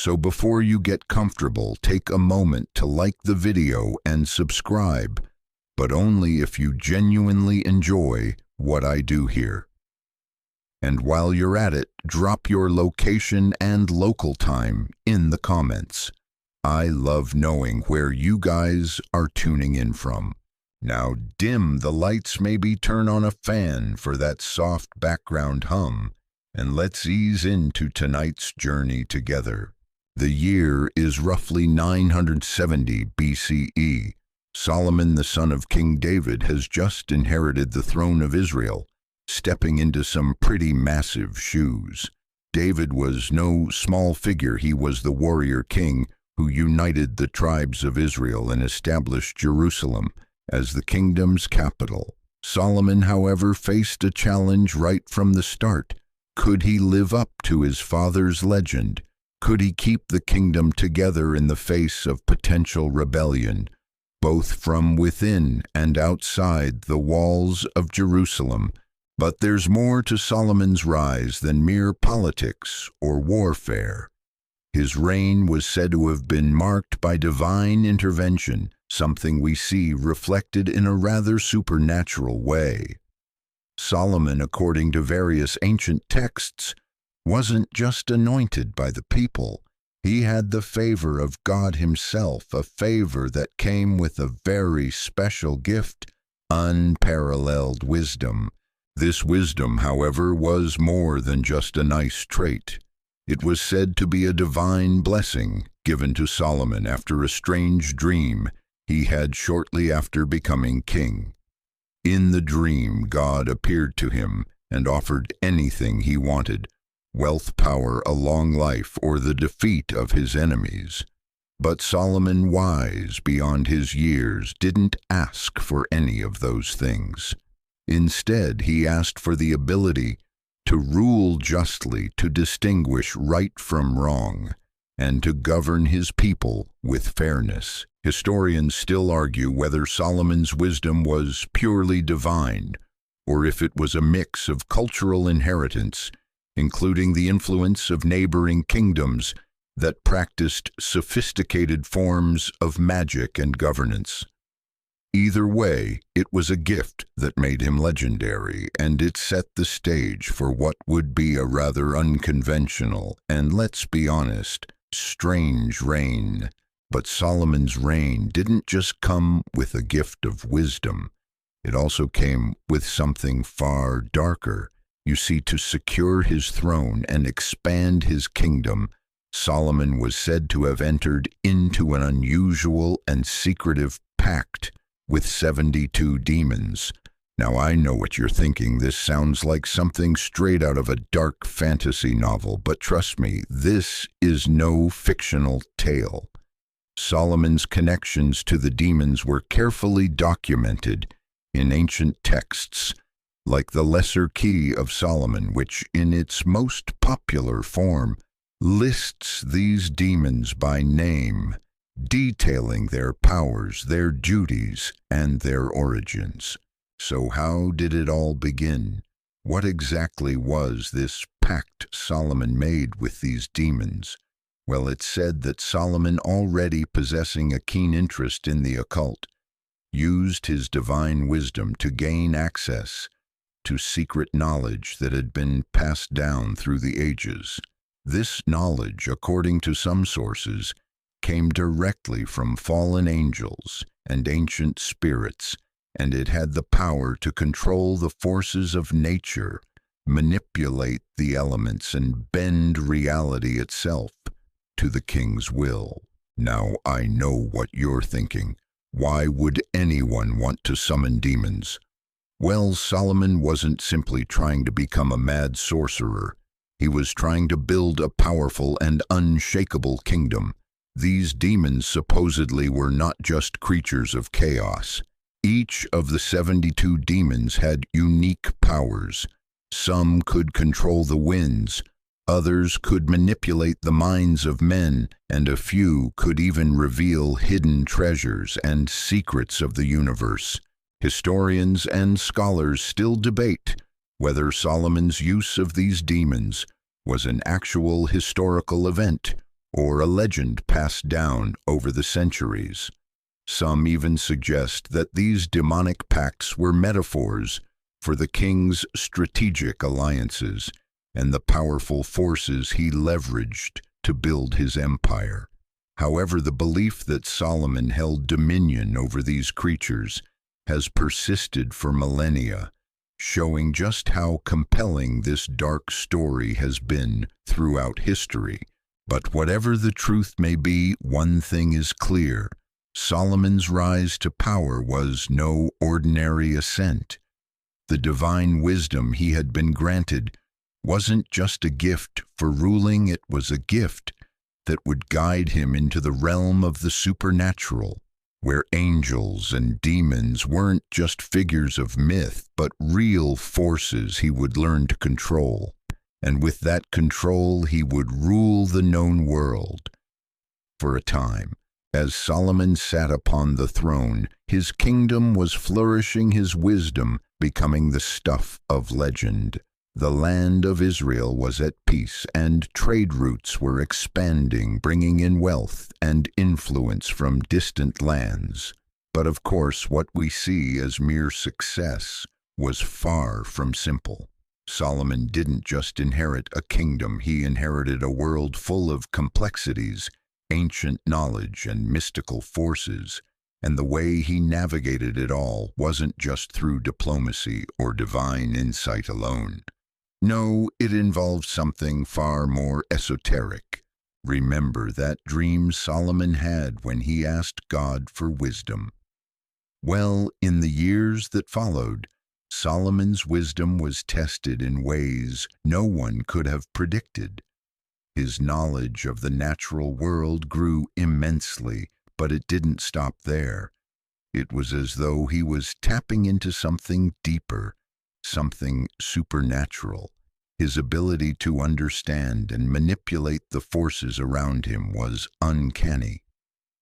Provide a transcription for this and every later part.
So before you get comfortable, take a moment to like the video and subscribe, but only if you genuinely enjoy what I do here. And while you're at it, drop your location and local time in the comments. I love knowing where you guys are tuning in from. Now dim the lights, maybe turn on a fan for that soft background hum, and let's ease into tonight's journey together. The year is roughly 970 BCE. Solomon, the son of King David, has just inherited the throne of Israel, stepping into some pretty massive shoes. David was no small figure. He was the warrior king who united the tribes of Israel and established Jerusalem as the kingdom's capital. Solomon, however, faced a challenge right from the start. Could he live up to his father's legend? Could he keep the kingdom together in the face of potential rebellion, both from within and outside the walls of Jerusalem? But there's more to Solomon's rise than mere politics or warfare. His reign was said to have been marked by divine intervention, something we see reflected in a rather supernatural way. Solomon, according to various ancient texts, wasn't just anointed by the people. He had the favor of God himself, a favor that came with a very special gift, unparalleled wisdom. This wisdom, however, was more than just a nice trait. It was said to be a divine blessing given to Solomon after a strange dream he had shortly after becoming king. In the dream, God appeared to him and offered anything he wanted: wealth, power, a long life, or the defeat of his enemies. But Solomon, wise beyond his years, didn't ask for any of those things. Instead, he asked for the ability to rule justly, to distinguish right from wrong, and to govern his people with fairness. Historians still argue whether Solomon's wisdom was purely divine, or if it was a mix of cultural inheritance, including the influence of neighboring kingdoms that practiced sophisticated forms of magic and governance. Either way, it was a gift that made him legendary, and it set the stage for what would be a rather unconventional, and let's be honest, strange reign. But Solomon's reign didn't just come with a gift of wisdom. It also came with something far darker. You see, to secure his throne and expand his kingdom, Solomon was said to have entered into an unusual and secretive pact with 72 demons. Now I know what you're thinking. This sounds like something straight out of a dark fantasy novel, but trust me, this is no fictional tale. Solomon's connections to the demons were carefully documented in ancient texts, like the Lesser Key of Solomon, which in its most popular form lists these demons by name, detailing their powers, their duties, and their origins. So how did it all begin? What exactly was this pact Solomon made with these demons? Well, it's said that Solomon, already possessing a keen interest in the occult, used his divine wisdom to gain access to secret knowledge that had been passed down through the ages. This knowledge, according to some sources, came directly from fallen angels and ancient spirits, and it had the power to control the forces of nature, manipulate the elements, and bend reality itself to the king's will. Now I know what you're thinking. Why would anyone want to summon demons? Well, Solomon wasn't simply trying to become a mad sorcerer. He was trying to build a powerful and unshakable kingdom. These demons supposedly were not just creatures of chaos. Each of the 72 demons had unique powers. Some could control the winds, others could manipulate the minds of men, and a few could even reveal hidden treasures and secrets of the universe. Historians and scholars still debate whether Solomon's use of these demons was an actual historical event or a legend passed down over the centuries. Some even suggest that these demonic pacts were metaphors for the king's strategic alliances and the powerful forces he leveraged to build his empire. However, the belief that Solomon held dominion over these creatures has persisted for millennia, showing just how compelling this dark story has been throughout history. But whatever the truth may be, one thing is clear: Solomon's rise to power was no ordinary ascent. The divine wisdom he had been granted wasn't just a gift for ruling, it was a gift that would guide him into the realm of the supernatural, where angels and demons weren't just figures of myth, but real forces he would learn to control. And with that control, he would rule the known world. For a time, as Solomon sat upon the throne, his kingdom was flourishing, his wisdom becoming the stuff of legend. The land of Israel was at peace, and trade routes were expanding, bringing in wealth and influence from distant lands. But of course, what we see as mere success was far from simple. Solomon didn't just inherit a kingdom, he inherited a world full of complexities, ancient knowledge, and mystical forces. And the way he navigated it all wasn't just through diplomacy or divine insight alone. No, it involved something far more esoteric. Remember that dream Solomon had when he asked God for wisdom. Well, in the years that followed, Solomon's wisdom was tested in ways no one could have predicted. His knowledge of the natural world grew immensely, but it didn't stop there. It was as though he was tapping into something deeper, something supernatural. His ability to understand and manipulate the forces around him was uncanny.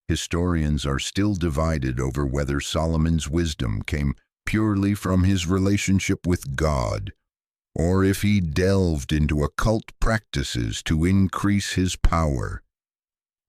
Historians are still divided over whether Solomon's wisdom came purely from his relationship with God, or if he delved into occult practices to increase his power.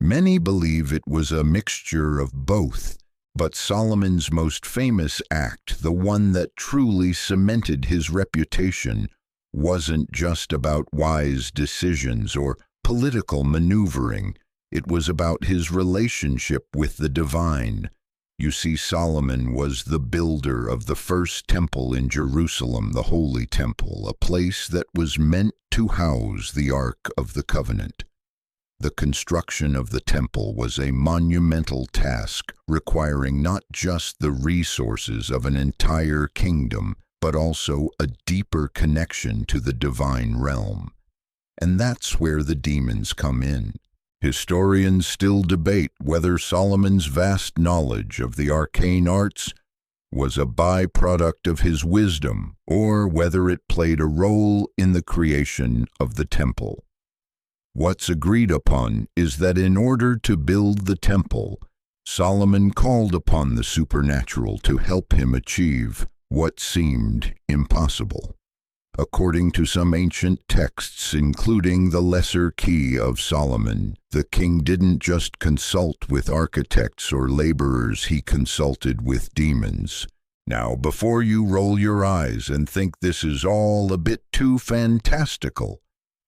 Many believe it was a mixture of both, but Solomon's most famous act, the one that truly cemented his reputation, wasn't just about wise decisions or political maneuvering. It was about his relationship with the divine. You see, Solomon was the builder of the first temple in Jerusalem, the Holy Temple, a place that was meant to house the Ark of the Covenant. The construction of the temple was a monumental task, requiring not just the resources of an entire kingdom, but also a deeper connection to the divine realm. And that's where the demons come in. Historians still debate whether Solomon's vast knowledge of the arcane arts was a byproduct of his wisdom, or whether it played a role in the creation of the temple. What's agreed upon is that in order to build the temple, Solomon called upon the supernatural to help him achieve what seemed impossible. According to some ancient texts, including the Lesser Key of Solomon, the king didn't just consult with architects or laborers, he consulted with demons. Now, before you roll your eyes and think this is all a bit too fantastical,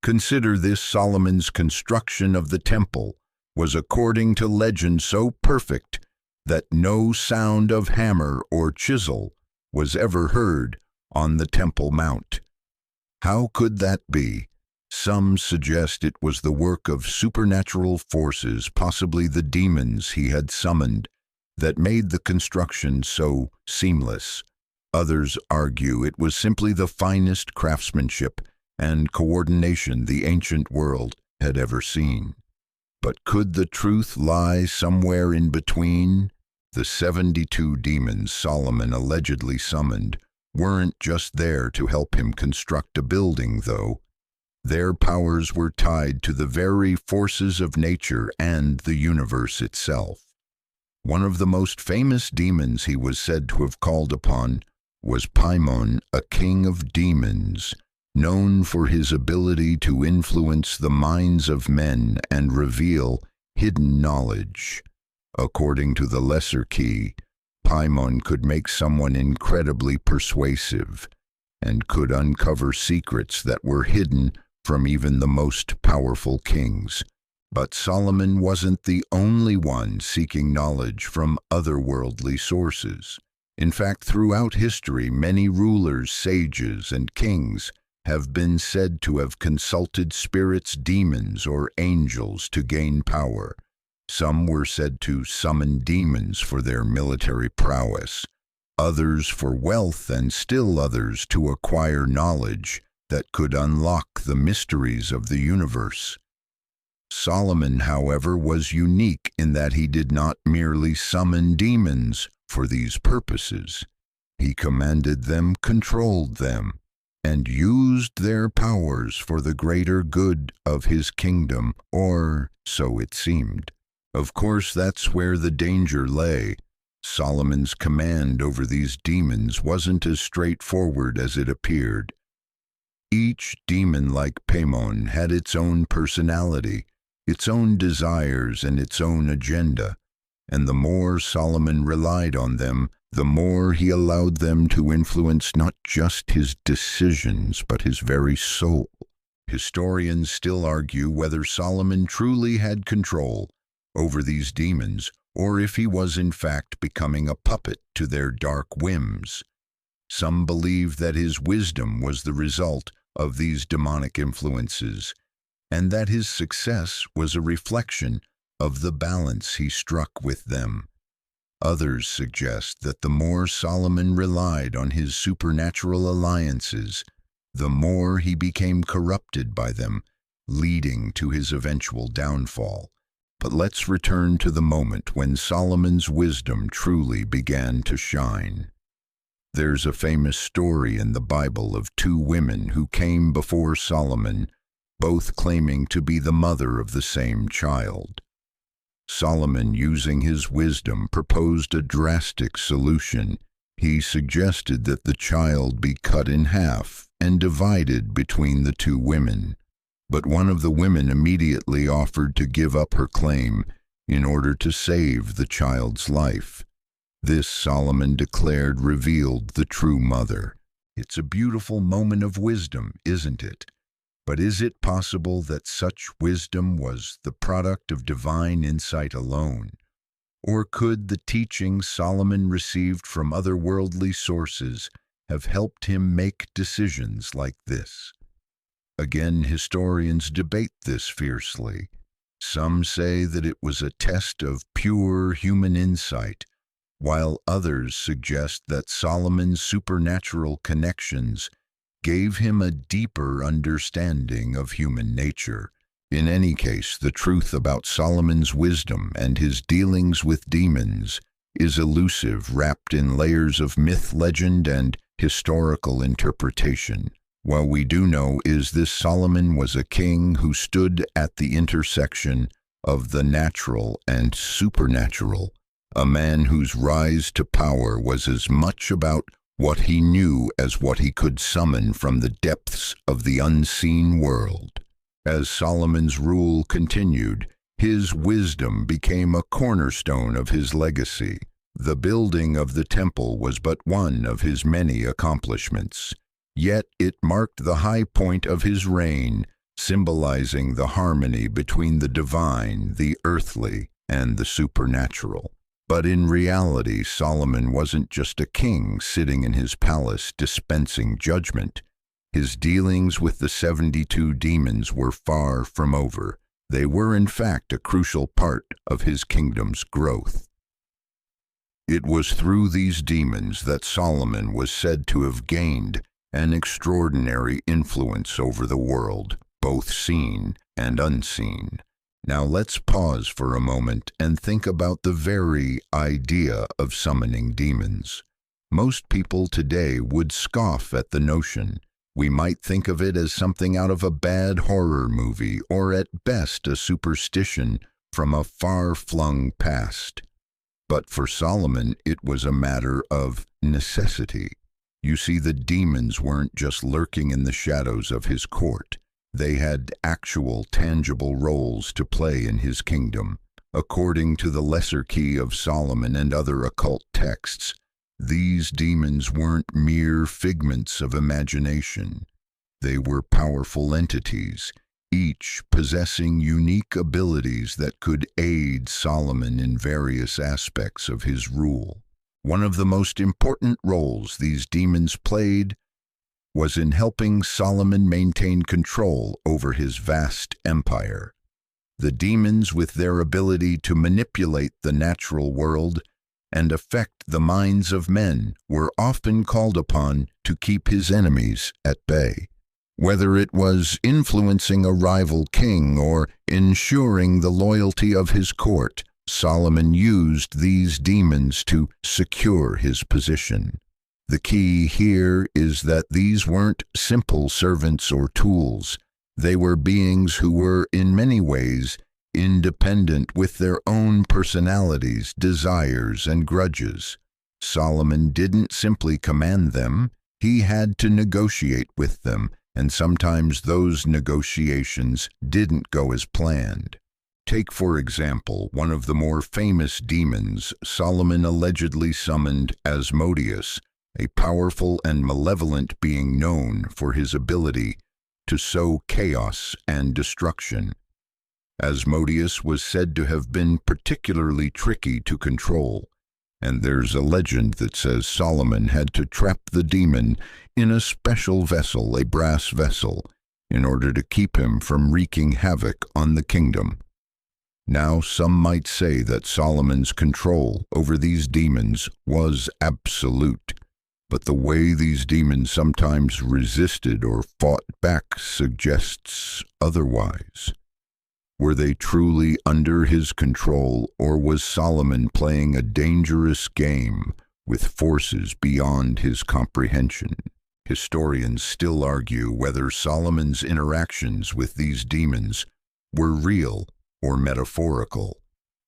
consider this: Solomon's construction of the temple was, according to legend, so perfect that no sound of hammer or chisel was ever heard on the Temple Mount. How could that be? Some suggest it was the work of supernatural forces, possibly the demons he had summoned, that made the construction so seamless. Others argue it was simply the finest craftsmanship and coordination the ancient world had ever seen. But could the truth lie somewhere in between? The 72 demons Solomon allegedly summoned weren't just there to help him construct a building, though. Their powers were tied to the very forces of nature and the universe itself. One of the most famous demons he was said to have called upon was Paimon, a king of demons, known for his ability to influence the minds of men and reveal hidden knowledge. According to the Lesser Key, Paimon could make someone incredibly persuasive and could uncover secrets that were hidden from even the most powerful kings. But Solomon wasn't the only one seeking knowledge from otherworldly sources. In fact, throughout history, many rulers, sages, and kings have been said to have consulted spirits, demons, or angels to gain power. Some were said to summon demons for their military prowess, others for wealth, and still others to acquire knowledge that could unlock the mysteries of the universe. Solomon, however, was unique in that he did not merely summon demons for these purposes. He commanded them, controlled them, and used their powers for the greater good of his kingdom, or so it seemed. Of course, that's where the danger lay. Solomon's command over these demons wasn't as straightforward as it appeared. Each demon, like Paimon, had its own personality, its own desires, and its own agenda, and the more Solomon relied on them, the more he allowed them to influence not just his decisions, but his very soul. Historians still argue whether Solomon truly had control over these demons, or if he was in fact becoming a puppet to their dark whims. Some believe that his wisdom was the result of these demonic influences, and that his success was a reflection of the balance he struck with them. Others suggest that the more Solomon relied on his supernatural alliances, the more he became corrupted by them, leading to his eventual downfall. But let's return to the moment when Solomon's wisdom truly began to shine. There's a famous story in the Bible of two women who came before Solomon, both claiming to be the mother of the same child. Solomon, using his wisdom, proposed a drastic solution. He suggested that the child be cut in half and divided between the two women. But one of the women immediately offered to give up her claim in order to save the child's life. This, Solomon declared, revealed the true mother. It's a beautiful moment of wisdom, isn't it? But is it possible that such wisdom was the product of divine insight alone? Or could the teachings Solomon received from otherworldly sources have helped him make decisions like this? Again, historians debate this fiercely. Some say that it was a test of pure human insight, while others suggest that Solomon's supernatural connections gave him a deeper understanding of human nature. In any case, the truth about Solomon's wisdom and his dealings with demons is elusive, wrapped in layers of myth, legend, and historical interpretation. What we do know is this: Solomon was a king who stood at the intersection of the natural and supernatural, a man whose rise to power was as much about what he knew as what he could summon from the depths of the unseen world. As Solomon's rule continued, his wisdom became a cornerstone of his legacy. The building of the temple was but one of his many accomplishments, yet it marked the high point of his reign, symbolizing the harmony between the divine, the earthly, and the supernatural. But in reality, Solomon wasn't just a king sitting in his palace dispensing judgment. His dealings with the 72 demons were far from over. They were, in fact, a crucial part of his kingdom's growth. It was through these demons that Solomon was said to have gained an extraordinary influence over the world, both seen and unseen. Now let's pause for a moment and think about the very idea of summoning demons. Most people today would scoff at the notion. We might think of it as something out of a bad horror movie, or at best a superstition from a far-flung past. But for Solomon, it was a matter of necessity. You see, the demons weren't just lurking in the shadows of his court. They had actual, tangible roles to play in his kingdom. According to the Lesser Key of Solomon and other occult texts, these demons weren't mere figments of imagination. They were powerful entities, each possessing unique abilities that could aid Solomon in various aspects of his rule. One of the most important roles these demons played was in helping Solomon maintain control over his vast empire. The demons, with their ability to manipulate the natural world and affect the minds of men, were often called upon to keep his enemies at bay. Whether it was influencing a rival king or ensuring the loyalty of his court, Solomon used these demons to secure his position. The key here is that these weren't simple servants or tools. They were beings who were, in many ways, independent, with their own personalities, desires, and grudges. Solomon didn't simply command them, he had to negotiate with them, and sometimes those negotiations didn't go as planned. Take, for example, one of the more famous demons Solomon allegedly summoned, Asmodeus, a powerful and malevolent being known for his ability to sow chaos and destruction. Asmodeus was said to have been particularly tricky to control, and there's a legend that says Solomon had to trap the demon in a special vessel, a brass vessel, in order to keep him from wreaking havoc on the kingdom. Now, some might say that Solomon's control over these demons was absolute, but the way these demons sometimes resisted or fought back suggests otherwise. Were they truly under his control, or was Solomon playing a dangerous game with forces beyond his comprehension? Historians still argue whether Solomon's interactions with these demons were real or metaphorical.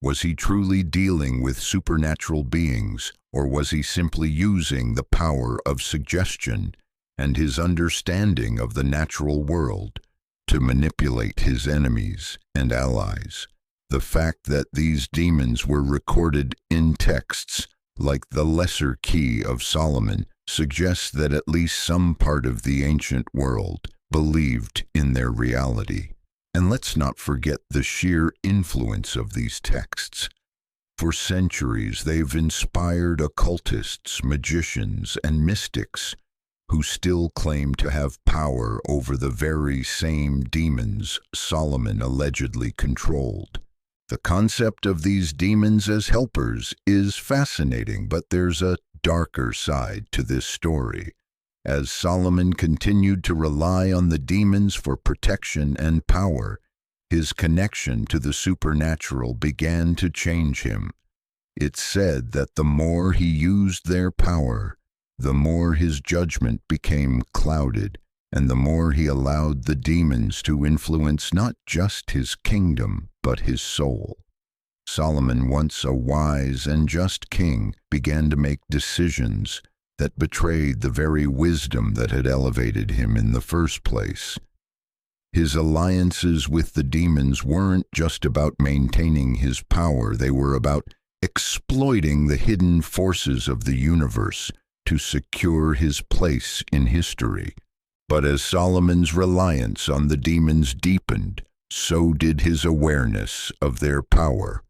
Was he truly dealing with supernatural beings, or was he simply using the power of suggestion and his understanding of the natural world to manipulate his enemies and allies? The fact that these demons were recorded in texts like the Lesser Key of Solomon suggests that at least some part of the ancient world believed in their reality. And let's not forget the sheer influence of these texts. For centuries, they've inspired occultists, magicians, and mystics who still claim to have power over the very same demons Solomon allegedly controlled. The concept of these demons as helpers is fascinating, but there's a darker side to this story. As Solomon continued to rely on the demons for protection and power, his connection to the supernatural began to change him. It's said that the more he used their power, the more his judgment became clouded, and the more he allowed the demons to influence not just his kingdom, but his soul. Solomon, once a wise and just king, began to make decisions that betrayed the very wisdom that had elevated him in the first place. His alliances with the demons weren't just about maintaining his power, they were about exploiting the hidden forces of the universe to secure his place in history. But as Solomon's reliance on the demons deepened, so did his awareness of their power.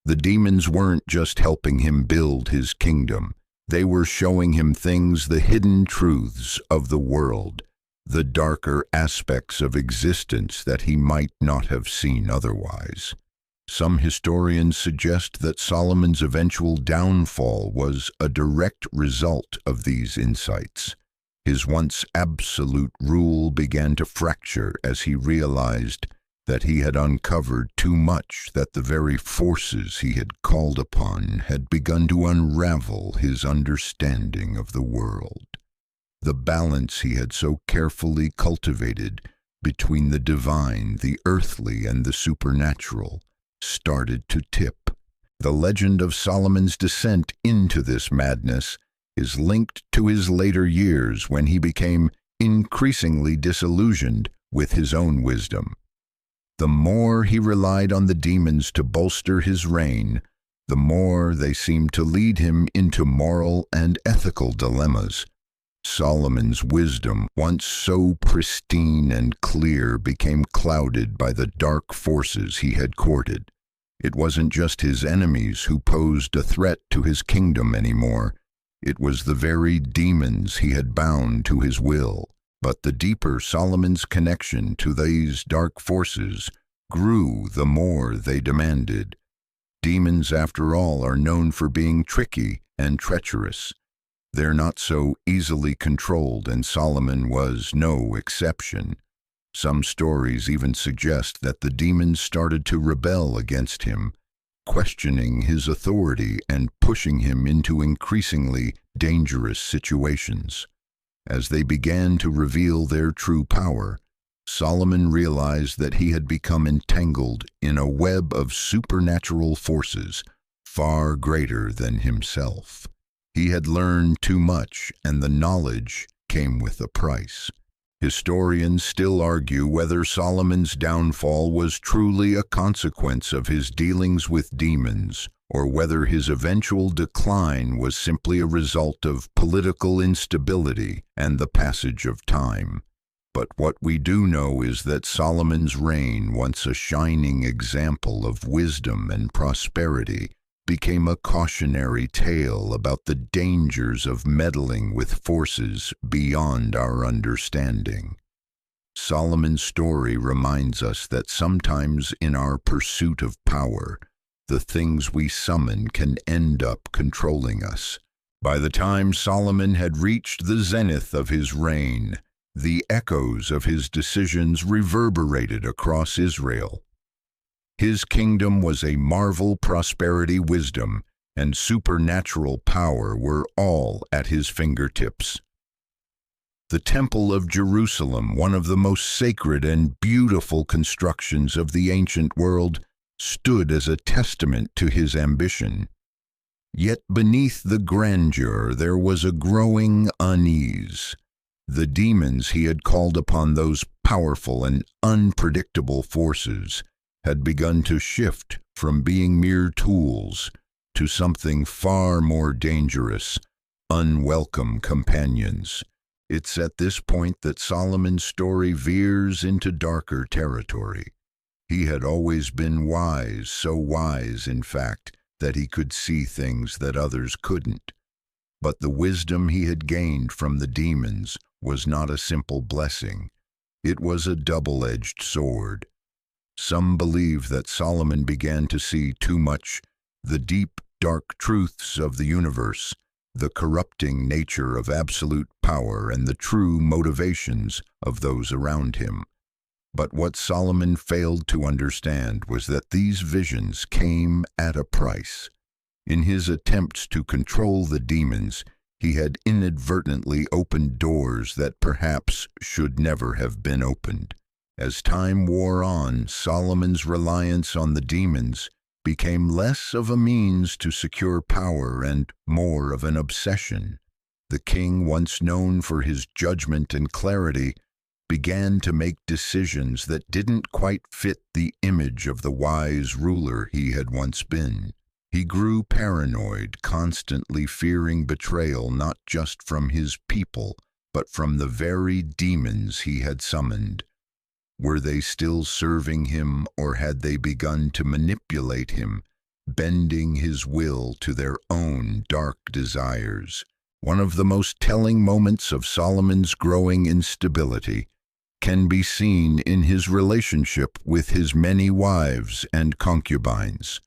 The demons weren't just helping him build his kingdom. They were showing him things, the hidden truths of the world, the darker aspects of existence that he might not have seen otherwise. Some historians suggest that Solomon's eventual downfall was a direct result of these insights. His once absolute rule began to fracture as he realized that he had uncovered too much, that the very forces he had called upon had begun to unravel his understanding of the world. The balance he had so carefully cultivated between the divine, the earthly, and the supernatural started to tip. The legend of Solomon's descent into this madness is linked to his later years when he became increasingly disillusioned with his own wisdom. The more he relied on the demons to bolster his reign, the more they seemed to lead him into moral and ethical dilemmas. Solomon's wisdom, once so pristine and clear, became clouded by the dark forces he had courted. It wasn't just his enemies who posed a threat to his kingdom anymore. It was the very demons he had bound to his will. But the deeper Solomon's connection to these dark forces grew, the more they demanded. Demons, after all, are known for being tricky and treacherous. They're not so easily controlled, and Solomon was no exception. Some stories even suggest that the demons started to rebel against him, questioning his authority and pushing him into increasingly dangerous situations. As they began to reveal their true power, Solomon realized that he had become entangled in a web of supernatural forces far greater than himself. He had learned too much, and the knowledge came with a price. Historians still argue whether Solomon's downfall was truly a consequence of his dealings with demons, or whether his eventual decline was simply a result of political instability and the passage of time. But what we do know is that Solomon's reign, once a shining example of wisdom and prosperity, became a cautionary tale about the dangers of meddling with forces beyond our understanding. Solomon's story reminds us that sometimes in our pursuit of power, the things we summon can end up controlling us. By the time Solomon had reached the zenith of his reign, the echoes of his decisions reverberated across Israel. His kingdom was a marvel. Prosperity, wisdom, and supernatural power were all at his fingertips. The Temple of Jerusalem, one of the most sacred and beautiful constructions of the ancient world, stood as a testament to his ambition. Yet beneath the grandeur there was a growing unease. The demons he had called upon, those powerful and unpredictable forces, had begun to shift from being mere tools to something far more dangerous, unwelcome companions. It's at this point that Solomon's story veers into darker territory. He had always been wise, so wise, in fact, that he could see things that others couldn't. But the wisdom he had gained from the demons was not a simple blessing. It was a double-edged sword. Some believe that Solomon began to see too much the deep, dark truths of the universe, the corrupting nature of absolute power, and the true motivations of those around him. But what Solomon failed to understand was that these visions came at a price. In his attempts to control the demons, he had inadvertently opened doors that perhaps should never have been opened. As time wore on, Solomon's reliance on the demons became less of a means to secure power and more of an obsession. The king, once known for his judgment and clarity, began to make decisions that didn't quite fit the image of the wise ruler he had once been. He grew paranoid, constantly fearing betrayal not just from his people, but from the very demons he had summoned. Were they still serving him, or had they begun to manipulate him, bending his will to their own dark desires? One of the most telling moments of Solomon's growing instability can be seen in his relationship with his many wives and concubines.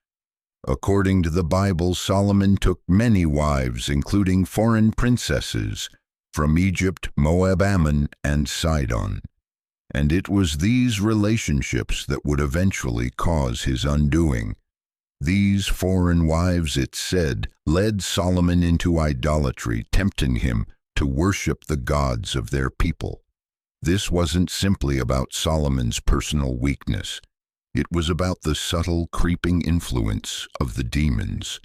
According to the Bible, Solomon took many wives, including foreign princesses from Egypt, Moab, Ammon, and Sidon. And it was these relationships that would eventually cause his undoing. These foreign wives, it said, led Solomon into idolatry, tempting him to worship the gods of their people. This wasn't simply about Solomon's personal weakness. It was about the subtle, creeping influence of the demons.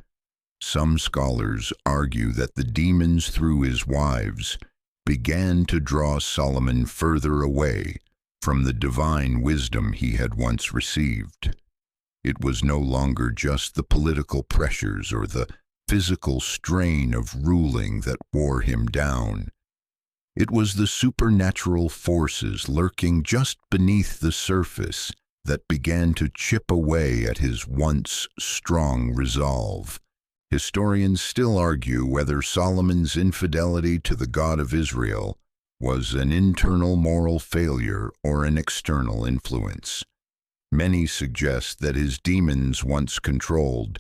Some scholars argue that the demons, through his wives, began to draw Solomon further away from the divine wisdom he had once received. It was no longer just the political pressures or the physical strain of ruling that wore him down. It was the supernatural forces lurking just beneath the surface that began to chip away at his once strong resolve. Historians still argue whether Solomon's infidelity to the God of Israel was an internal moral failure or an external influence. Many suggest that his demons, once controlled,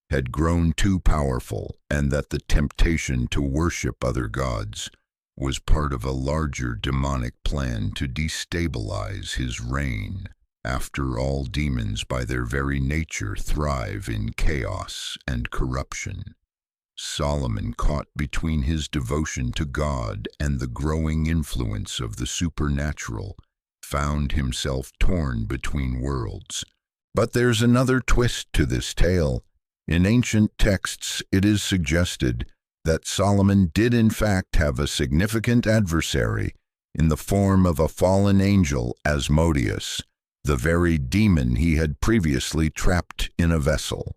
had grown too powerful, and that the temptation to worship other gods was part of a larger demonic plan to destabilize his reign. After all, demons by their very nature thrive in chaos and corruption. Solomon, caught between his devotion to God and the growing influence of the supernatural, found himself torn between worlds. But there's another twist to this tale. In ancient texts, it is suggested that Solomon did in fact have a significant adversary in the form of a fallen angel, Asmodeus, the very demon he had previously trapped in a vessel.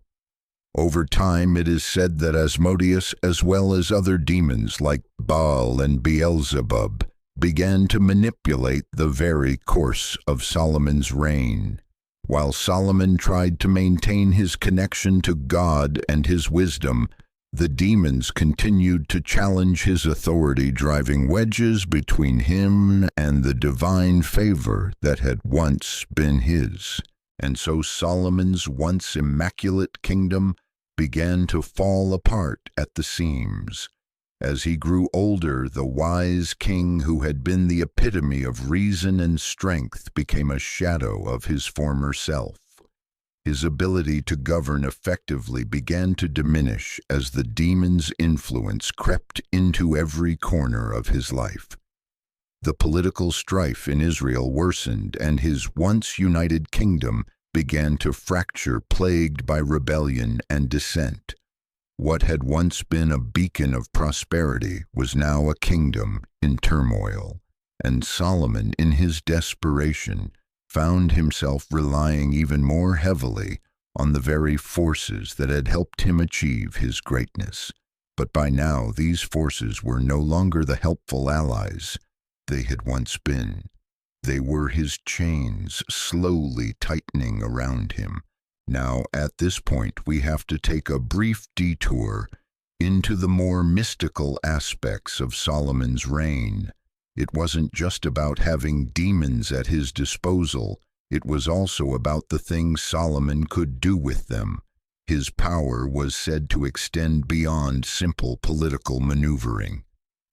Over time, it is said that Asmodeus, as well as other demons like Baal and Beelzebub, began to manipulate the very course of Solomon's reign. While Solomon tried to maintain his connection to God and his wisdom, the demons continued to challenge his authority, driving wedges between him and the divine favor that had once been his. And so Solomon's once immaculate kingdom began to fall apart at the seams. As he grew older, the wise king who had been the epitome of reason and strength became a shadow of his former self. His ability to govern effectively began to diminish as the demon's influence crept into every corner of his life. The political strife in Israel worsened, and his once united kingdom began to fracture, plagued by rebellion and dissent. What had once been a beacon of prosperity was now a kingdom in turmoil, and Solomon, in his desperation, found himself relying even more heavily on the very forces that had helped him achieve his greatness. But by now, these forces were no longer the helpful allies they had once been. They were his chains slowly tightening around him. Now, at this point, we have to take a brief detour into the more mystical aspects of Solomon's reign. It wasn't just about having demons at his disposal, it was also about the things Solomon could do with them. His power was said to extend beyond simple political maneuvering.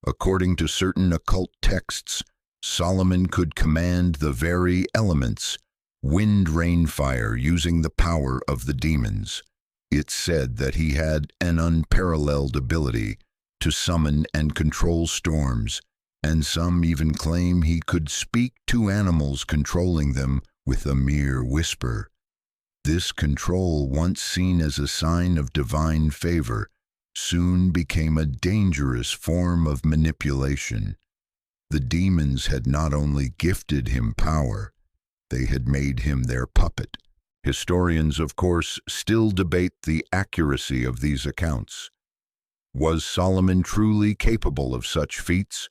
According to certain occult texts, Solomon could command the very elements, wind, rain, fire, using the power of the demons. It's said that he had an unparalleled ability to summon and control storms, and some even claim he could speak to animals, controlling them with a mere whisper. This control, once seen as a sign of divine favor, soon became a dangerous form of manipulation. The demons had not only gifted him power, they had made him their puppet. Historians, of course, still debate the accuracy of these accounts. Was Solomon truly capable of such feats?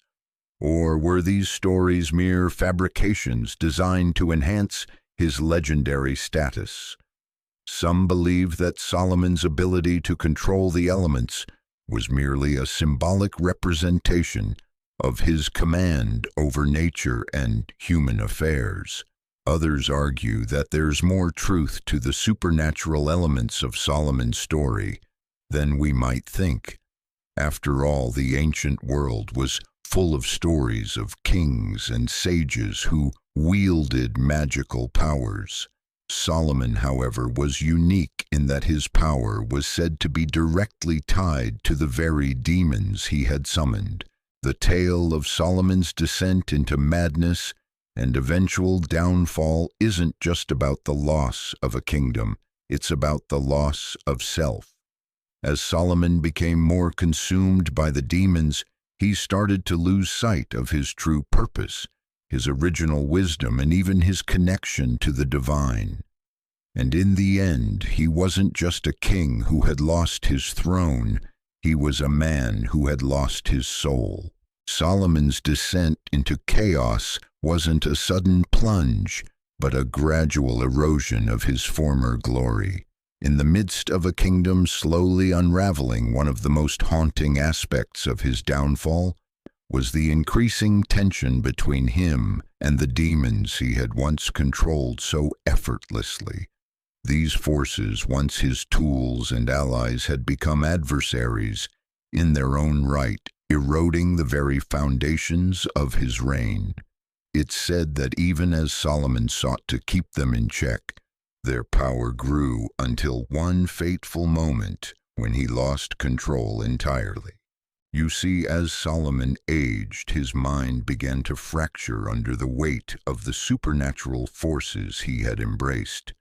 Or were these stories mere fabrications designed to enhance his legendary status? Some believe that Solomon's ability to control the elements was merely a symbolic representation of his command over nature and human affairs. Others argue that there's more truth to the supernatural elements of Solomon's story than we might think. After all, the ancient world was full of stories of kings and sages who wielded magical powers. Solomon, however, was unique in that his power was said to be directly tied to the very demons he had summoned. The tale of Solomon's descent into madness and eventual downfall isn't just about the loss of a kingdom, it's about the loss of self. As Solomon became more consumed by the demons, he started to lose sight of his true purpose, his original wisdom, and even his connection to the divine. And in the end, he wasn't just a king who had lost his throne, he was a man who had lost his soul. Solomon's descent into chaos wasn't a sudden plunge, but a gradual erosion of his former glory. In the midst of a kingdom slowly unraveling, one of the most haunting aspects of his downfall was the increasing tension between him and the demons he had once controlled so effortlessly. These forces, once his tools and allies, had become adversaries in their own right, eroding the very foundations of his reign. It's said that even as Solomon sought to keep them in check, their power grew until one fateful moment when he lost control entirely. You see, as Solomon aged, his mind began to fracture under the weight of the supernatural forces he had embraced.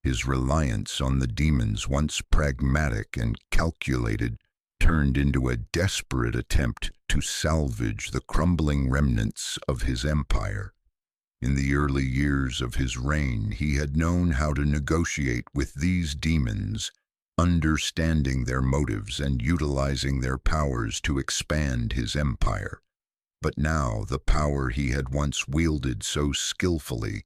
His reliance on the demons, once pragmatic and calculated, turned into a desperate attempt to salvage the crumbling remnants of his empire. In the early years of his reign, he had known how to negotiate with these demons, understanding their motives and utilizing their powers to expand his empire. But now the power he had once wielded so skillfully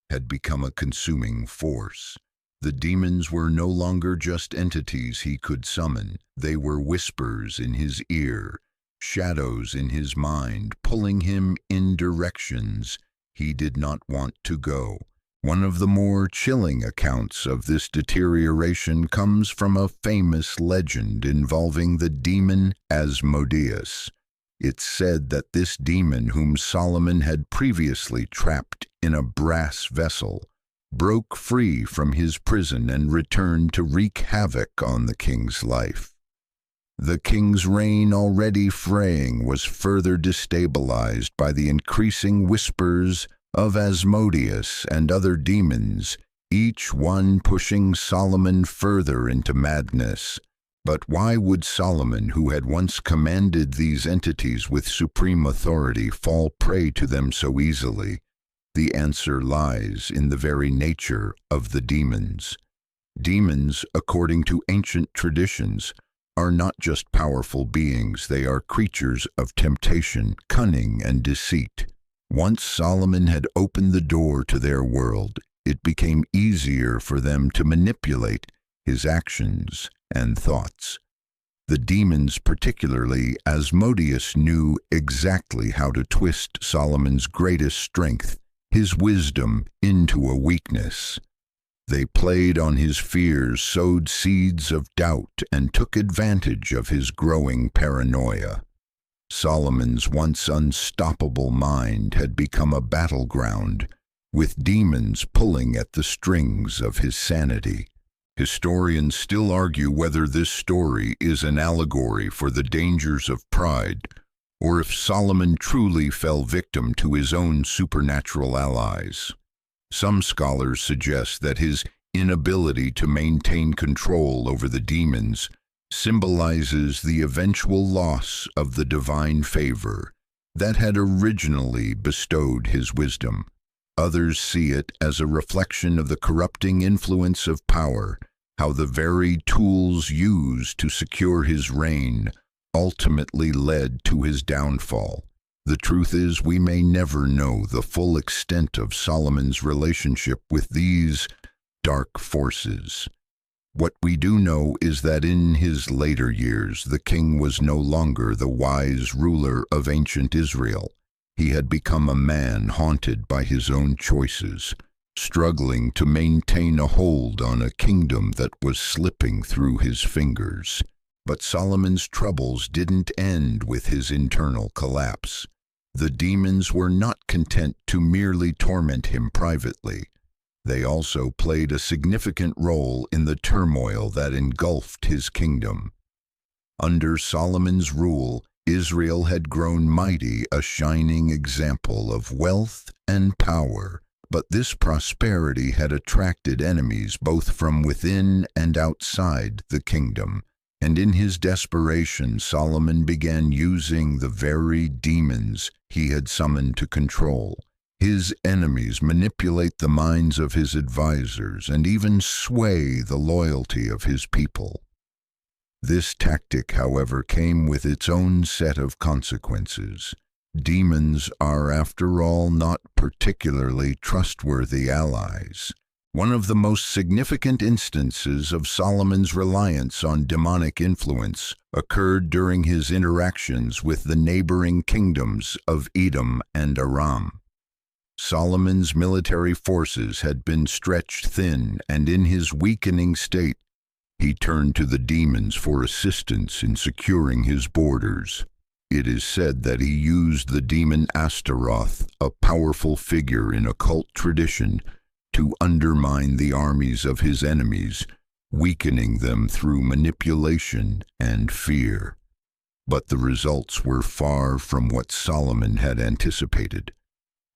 had become a consuming force. The demons were no longer just entities he could summon. They were whispers in his ear, shadows in his mind, pulling him in directions he did not want to go. One of the more chilling accounts of this deterioration comes from a famous legend involving the demon Asmodeus. It's said that this demon, whom Solomon had previously trapped in a brass vessel, broke free from his prison and returned to wreak havoc on the king's life. The king's reign, already fraying, was further destabilized by the increasing whispers of Asmodeus and other demons, each one pushing Solomon further into madness. But why would Solomon, who had once commanded these entities with supreme authority, fall prey to them so easily? The answer lies in the very nature of the demons. Demons, according to ancient traditions, are not just powerful beings, they are creatures of temptation, cunning, and deceit. Once Solomon had opened the door to their world, it became easier for them to manipulate his actions and thoughts. The demons, particularly Asmodeus, knew exactly how to twist Solomon's greatest strength, his wisdom, into a weakness. They played on his fears, sowed seeds of doubt, and took advantage of his growing paranoia. Solomon's once unstoppable mind had become a battleground, with demons pulling at the strings of his sanity. Historians still argue whether this story is an allegory for the dangers of pride, or if Solomon truly fell victim to his own supernatural allies. Some scholars suggest that his inability to maintain control over the demons symbolizes the eventual loss of the divine favor that had originally bestowed his wisdom. Others see it as a reflection of the corrupting influence of power, how the very tools used to secure his reign ultimately led to his downfall. The truth is, we may never know the full extent of Solomon's relationship with these dark forces. What we do know is that in his later years, the king was no longer the wise ruler of ancient Israel. He had become a man haunted by his own choices, struggling to maintain a hold on a kingdom that was slipping through his fingers. But Solomon's troubles didn't end with his internal collapse. The demons were not content to merely torment him privately. They also played a significant role in the turmoil that engulfed his kingdom. Under Solomon's rule, Israel had grown mighty, a shining example of wealth and power. But this prosperity had attracted enemies both from within and outside the kingdom. And in his desperation, Solomon began using the very demons he had summoned to control his enemies, manipulate the minds of his advisors, and even sway the loyalty of his people. This tactic, however, came with its own set of consequences. Demons are, after all, not particularly trustworthy allies. One of the most significant instances of Solomon's reliance on demonic influence occurred during his interactions with the neighboring kingdoms of Edom and Aram. Solomon's military forces had been stretched thin, and in his weakening state, he turned to the demons for assistance in securing his borders. It is said that he used the demon Astaroth, a powerful figure in occult tradition, to undermine the armies of his enemies, weakening them through manipulation and fear. But the results were far from what Solomon had anticipated.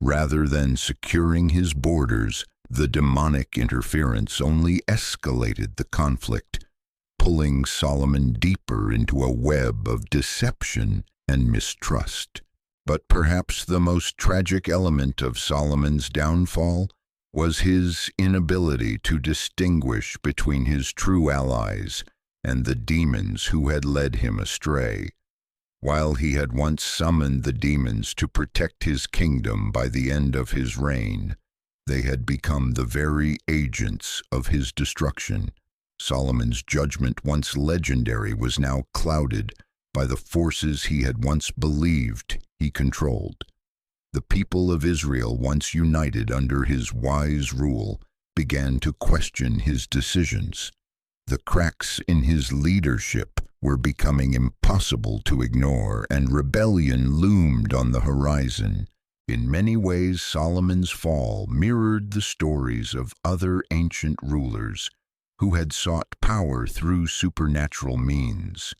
Rather than securing his borders, the demonic interference only escalated the conflict, pulling Solomon deeper into a web of deception and mistrust. But perhaps the most tragic element of Solomon's downfall was his inability to distinguish between his true allies and the demons who had led him astray. While he had once summoned the demons to protect his kingdom by the end of his reign, they had become the very agents of his destruction. Solomon's judgment, once legendary, was now clouded by the forces he had once believed he controlled. The people of Israel, once united under his wise rule, began to question his decisions. The cracks in his leadership were becoming impossible to ignore, and rebellion loomed on the horizon. In many ways, Solomon's fall mirrored the stories of other ancient rulers who had sought power through supernatural means.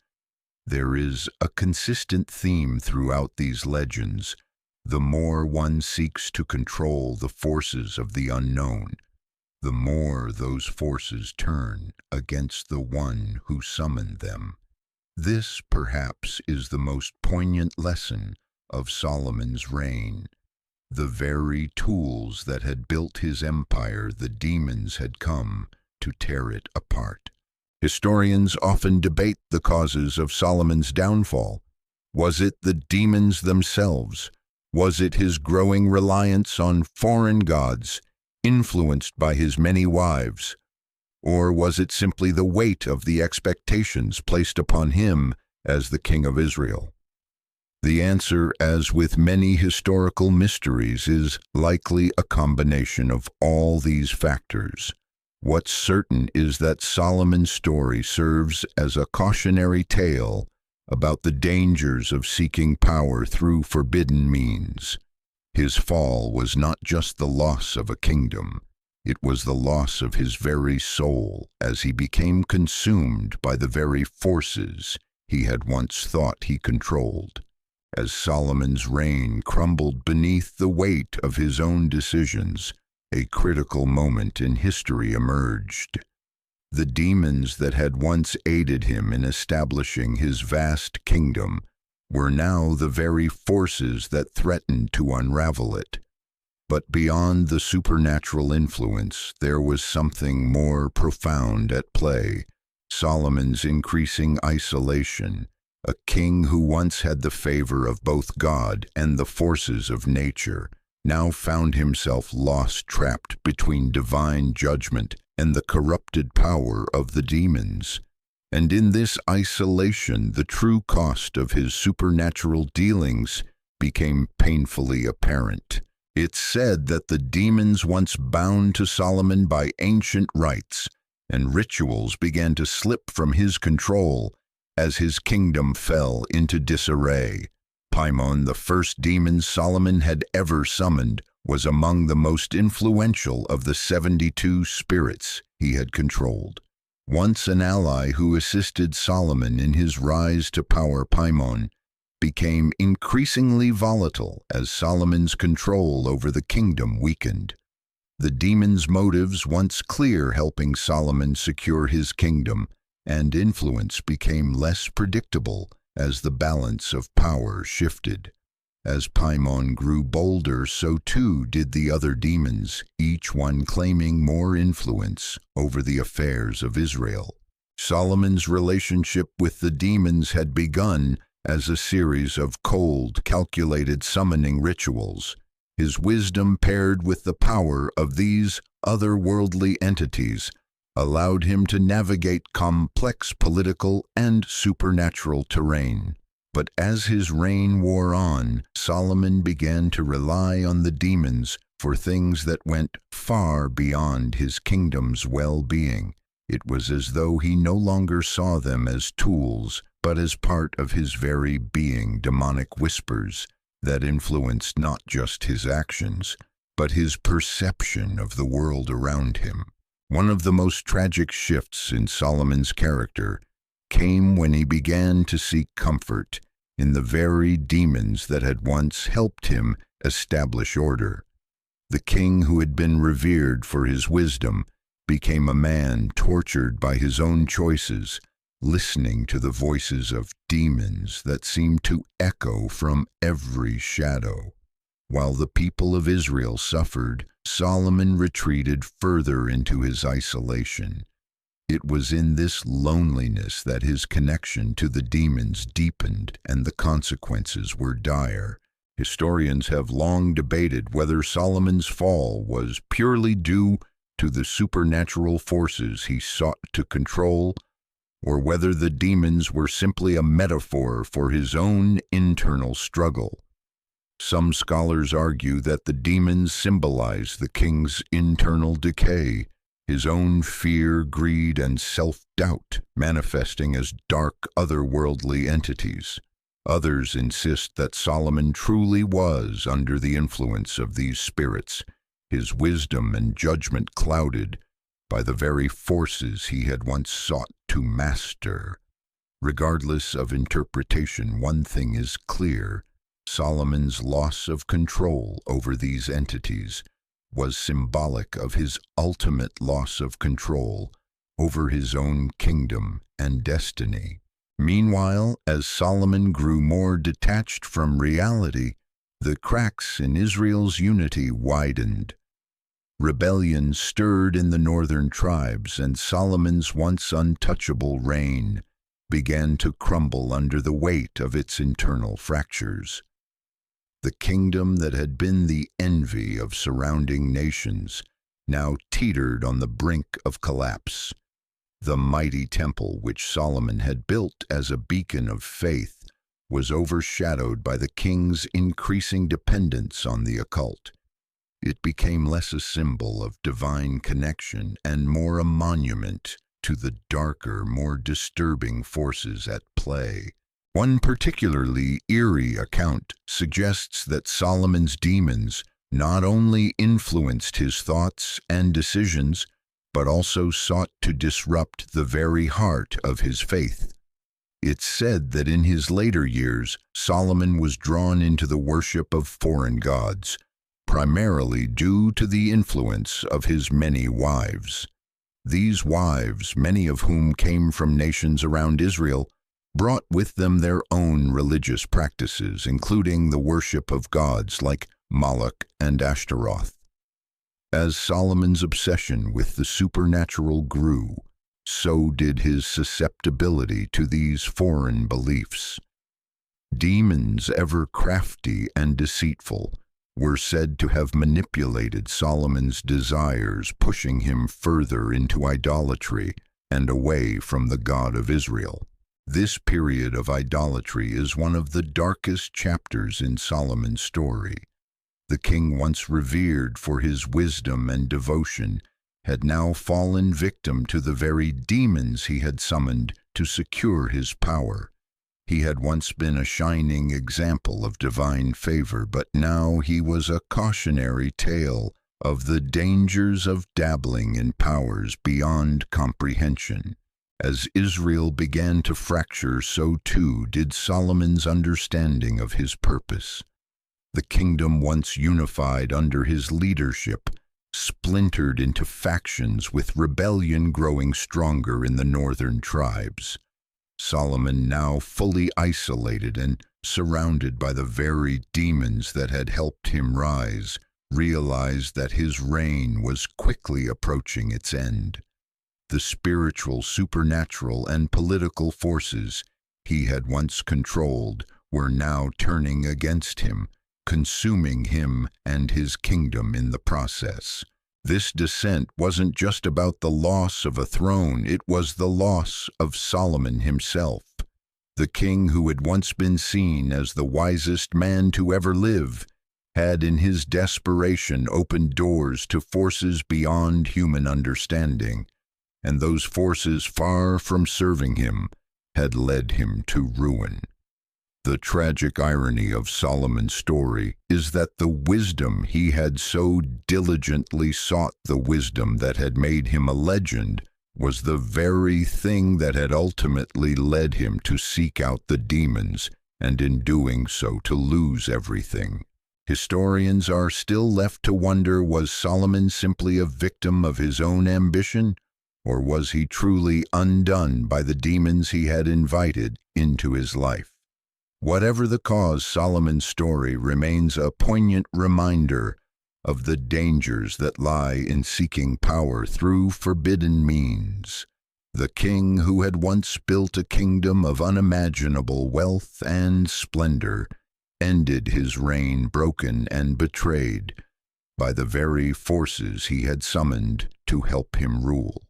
There is a consistent theme throughout these legends. The more one seeks to control the forces of the unknown, the more those forces turn against the one who summoned them. This, perhaps, is the most poignant lesson of Solomon's reign. The very tools that had built his empire, the demons had come to tear it apart. Historians often debate the causes of Solomon's downfall. Was it the demons themselves? Was it his growing reliance on foreign gods, influenced by his many wives? Or was it simply the weight of the expectations placed upon him as the king of Israel? The answer, as with many historical mysteries, is likely a combination of all these factors. What's certain is that Solomon's story serves as a cautionary tale about the dangers of seeking power through forbidden means. His fall was not just the loss of a kingdom, it was the loss of his very soul as he became consumed by the very forces he had once thought he controlled. As Solomon's reign crumbled beneath the weight of his own decisions, a critical moment in history emerged. The demons that had once aided him in establishing his vast kingdom were now the very forces that threatened to unravel it. But beyond the supernatural influence, there was something more profound at play: Solomon's increasing isolation. A king who once had the favor of both God and the forces of nature now found himself lost, trapped between divine judgment and the corrupted power of the demons. And in this isolation, the true cost of his supernatural dealings became painfully apparent. It's said that the demons, once bound to Solomon by ancient rites and rituals, began to slip from his control as his kingdom fell into disarray. Paimon, the first demon Solomon had ever summoned, was among the most influential of the 72 spirits he had controlled. Once an ally who assisted Solomon in his rise to power, Paimon became increasingly volatile as Solomon's control over the kingdom weakened. The demon's motives, once clear, helping Solomon secure his kingdom, and influence became less predictable as the balance of power shifted. As Paimon grew bolder, so too did the other demons, each one claiming more influence over the affairs of Israel. Solomon's relationship with the demons had begun as a series of cold, calculated summoning rituals. His wisdom, paired with the power of these otherworldly entities, allowed him to navigate complex political and supernatural terrain. But as his reign wore on, Solomon began to rely on the demons for things that went far beyond his kingdom's well-being. It was as though he no longer saw them as tools, but as part of his very being, demonic whispers that influenced not just his actions, but his perception of the world around him. One of the most tragic shifts in Solomon's character came when he began to seek comfort in the very demons that had once helped him establish order. The king, who had been revered for his wisdom, became a man tortured by his own choices, listening to the voices of demons that seemed to echo from every shadow. While the people of Israel suffered, Solomon retreated further into his isolation. It was in this loneliness that his connection to the demons deepened, and the consequences were dire. Historians have long debated whether Solomon's fall was purely due to the supernatural forces he sought to control, or whether the demons were simply a metaphor for his own internal struggle. Some scholars argue that the demons symbolize the king's internal decay, his own fear, greed, and self-doubt manifesting as dark, otherworldly entities. Others insist that Solomon truly was under the influence of these spirits, his wisdom and judgment clouded by the very forces he had once sought to master. Regardless of interpretation, one thing is clear: Solomon's loss of control over these entities was symbolic of his ultimate loss of control over his own kingdom and destiny. Meanwhile, as Solomon grew more detached from reality, the cracks in Israel's unity widened. Rebellion stirred in the northern tribes, and Solomon's once untouchable reign began to crumble under the weight of its internal fractures. The kingdom that had been the envy of surrounding nations now teetered on the brink of collapse. The mighty temple which Solomon had built as a beacon of faith was overshadowed by the king's increasing dependence on the occult. It became less a symbol of divine connection and more a monument to the darker, more disturbing forces at play. One particularly eerie account suggests that Solomon's demons not only influenced his thoughts and decisions, but also sought to disrupt the very heart of his faith. It's said that in his later years, Solomon was drawn into the worship of foreign gods, primarily due to the influence of his many wives. These wives, many of whom came from nations around Israel, brought with them their own religious practices, including the worship of gods like Moloch and Ashtaroth. As Solomon's obsession with the supernatural grew, so did his susceptibility to these foreign beliefs. Demons, ever crafty and deceitful, were said to have manipulated Solomon's desires, pushing him further into idolatry and away from the God of Israel. This period of idolatry is one of the darkest chapters in Solomon's story. The king, once revered for his wisdom and devotion, had now fallen victim to the very demons he had summoned to secure his power. He had once been a shining example of divine favor, but now he was a cautionary tale of the dangers of dabbling in powers beyond comprehension. As Israel began to fracture, so too did Solomon's understanding of his purpose. The kingdom once unified under his leadership splintered into factions, with rebellion growing stronger in the northern tribes. Solomon, now fully isolated and surrounded by the very demons that had helped him rise, realized that his reign was quickly approaching its end. The spiritual, supernatural, and political forces he had once controlled were now turning against him, consuming him and his kingdom in the process. This descent wasn't just about the loss of a throne, it was the loss of Solomon himself. The king who had once been seen as the wisest man to ever live had in his desperation opened doors to forces beyond human understanding, and those forces, far from serving him, had led him to ruin. The tragic irony of Solomon's story is that the wisdom he had so diligently sought, the wisdom that had made him a legend, was the very thing that had ultimately led him to seek out the demons, and in doing so to lose everything. Historians are still left to wonder, was Solomon simply a victim of his own ambition, or was he truly undone by the demons he had invited into his life? Whatever the cause, Solomon's story remains a poignant reminder of the dangers that lie in seeking power through forbidden means. The king who had once built a kingdom of unimaginable wealth and splendor ended his reign broken and betrayed by the very forces he had summoned to help him rule.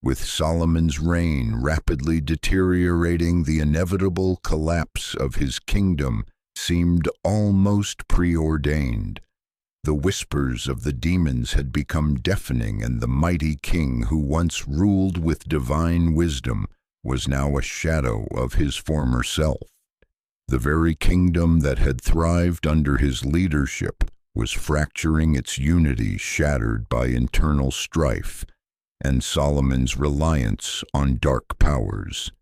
With Solomon's reign rapidly deteriorating, the inevitable collapse of his kingdom seemed almost preordained. The whispers of the demons had become deafening, and the mighty king who once ruled with divine wisdom was now a shadow of his former self. The very kingdom that had thrived under his leadership was fracturing, its unity shattered by internal strife and Solomon's reliance on dark powers